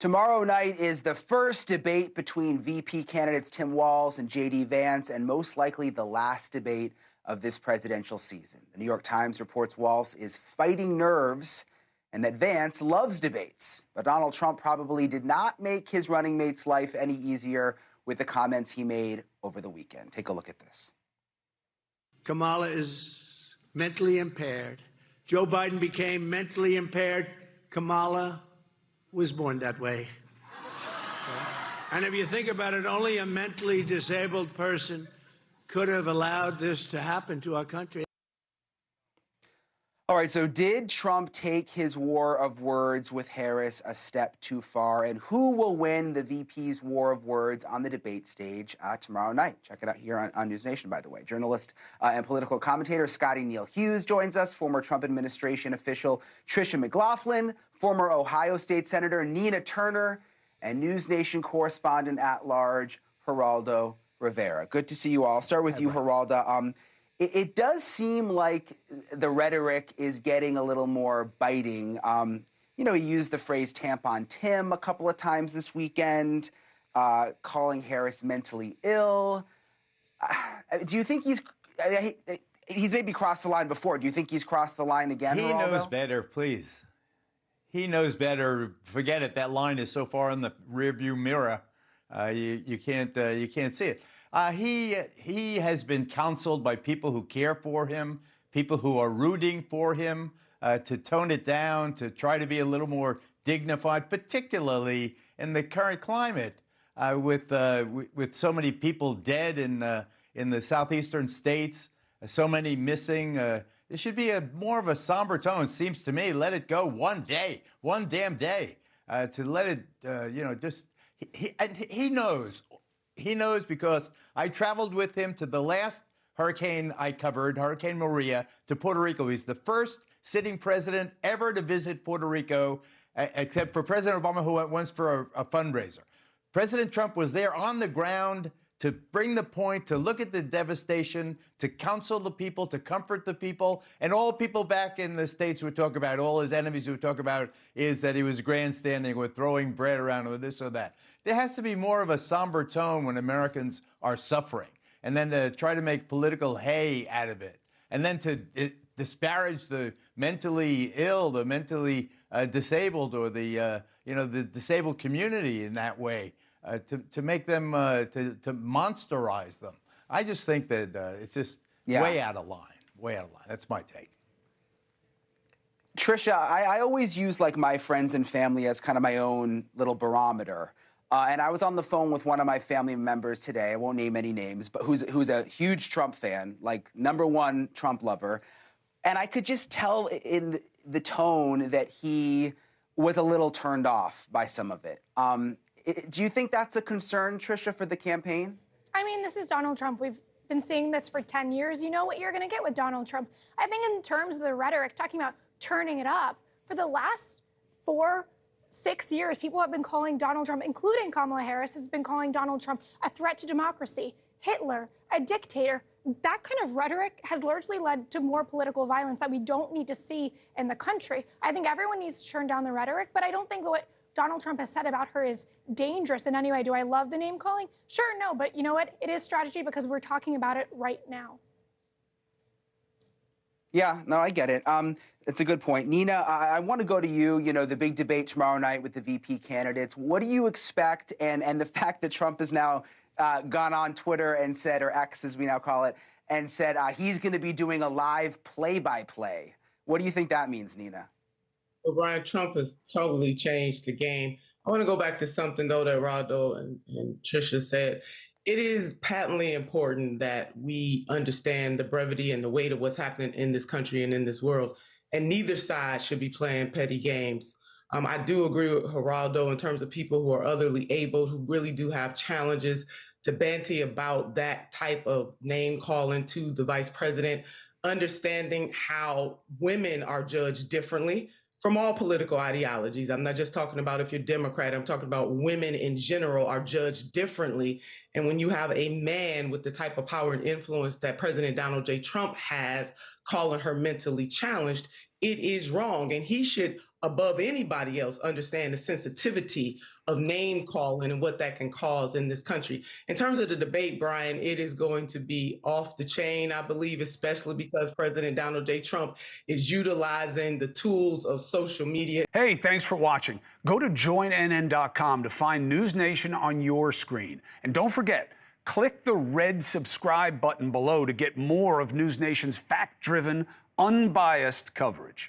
Tomorrow night is the first debate between VP candidates Tim Walz and J.D. Vance, and most likely the last debate of this presidential season. The New York Times reports Walz is fighting nerves and that Vance loves debates. But Donald Trump probably did not make his running mate's life any easier with the comments he made over the weekend. Take a look at this. Kamala is mentally impaired. Joe Biden became mentally impaired. Kamala was born that way. And if you think about it, only a mentally disabled person could have allowed this to happen to our country. All right, so did Trump take his war of words with Harris a step too far? And who will win the VP's war of words on the debate stage tomorrow night? Check it out here on NewsNation, by the way. Journalist and political commentator Scotty Neal Hughes joins us, former Trump administration official Tricia McLaughlin, former Ohio State Senator Nina Turner, and NewsNation correspondent at large Geraldo Rivera. Good to see you all. I'll start with you, Geraldo. It does seem like the rhetoric is getting a little more biting. You know, he used the phrase tampon Tim a couple of times this weekend, calling Harris mentally ill. Do you think he's maybe crossed the line before? Do you think he's crossed the line again, He Geraldo? knows better, please. He knows better. Forget it. That line is so far in the rearview mirror, you can't see it. He has been counseled by people who care for him, people who are rooting for him, to tone it down, to try to be a little more dignified, particularly in the current climate, with so many people dead in the southeastern states, so many missing. There should be more of a somber tone, seems to me. Let it go one day, one damn day, to let it, just. He knows. He knows because I traveled with him to the last hurricane I covered, Hurricane Maria, to Puerto Rico. He's the first sitting president ever to visit Puerto Rico, except for President Obama, who went once for a fundraiser. President Trump was there on the ground to bring the point, to look at the devastation, to counsel the people, to comfort the people. And all people back in the States would talk about, all his enemies would talk about, is that he was grandstanding or throwing bread around or this or that. There has to be more of a somber tone when Americans are suffering, and then to try to make political hay out of it, and then to disparage the mentally ill, the mentally disabled, or the disabled community in that way, to make them to monsterize them. I just think that it's just way out of line. Way out of line. That's my take. Tricia, I always use like my friends and family as kind of my own little barometer. And I was on the phone with one of my family members today. I won't name any names, but who's a huge Trump fan, like #1 Trump lover. And I could just tell in the tone that he was a little turned off by some of it. Do you think that's a concern, Tricia, for the campaign? I mean, this is Donald Trump. We've been seeing this for 10 years. You know what you're going to get with Donald Trump. I think in terms of the rhetoric, talking about turning it up, for the last 4-6 years, people have been calling Donald Trump, including Kamala Harris, has been calling Donald Trump a threat to democracy, Hitler, a dictator. That kind of rhetoric has largely led to more political violence that we don't need to see in the country. I think everyone needs to turn down the rhetoric, but I don't think what Donald Trump has said about her is dangerous in any way. Do I love the name calling? Sure, no, but you know what? It is strategy because we're talking about it right now. Yeah, no, I get it. It's a good point. Nina, I want to go to you, the big debate tomorrow night with the VP candidates. What do you expect? And the fact that Trump has now gone on Twitter and said, or X as we now call it, and said he's going to be doing a live play-by-play. What do you think that means, Nina? Well, Brian, Trump has totally changed the game. I want to go back to something, though, that Geraldo and Tricia said. It is patently important that we understand the brevity and the weight of what's happening in this country and in this world, and neither side should be playing petty games. I do agree with Geraldo in terms of people who are otherly able, who really do have challenges, to banty about that type of name calling to the vice president, understanding how women are judged differently from all political ideologies. I'm not just talking about if you're Democrat, I'm talking about women in general are judged differently. And when you have a man with the type of power and influence that President Donald J. Trump has, calling her mentally challenged, it is wrong. And he should above anybody else, understand the sensitivity of name calling and what that can cause in this country. In terms of the debate, Brian, it is going to be off the chain, I believe, especially because President Donald J. Trump is utilizing the tools of social media. Hey, thanks for watching. Go to joinnn.com to find NewsNation on your screen. And don't forget, click the red subscribe button below to get more of NewsNation's fact-driven, unbiased coverage.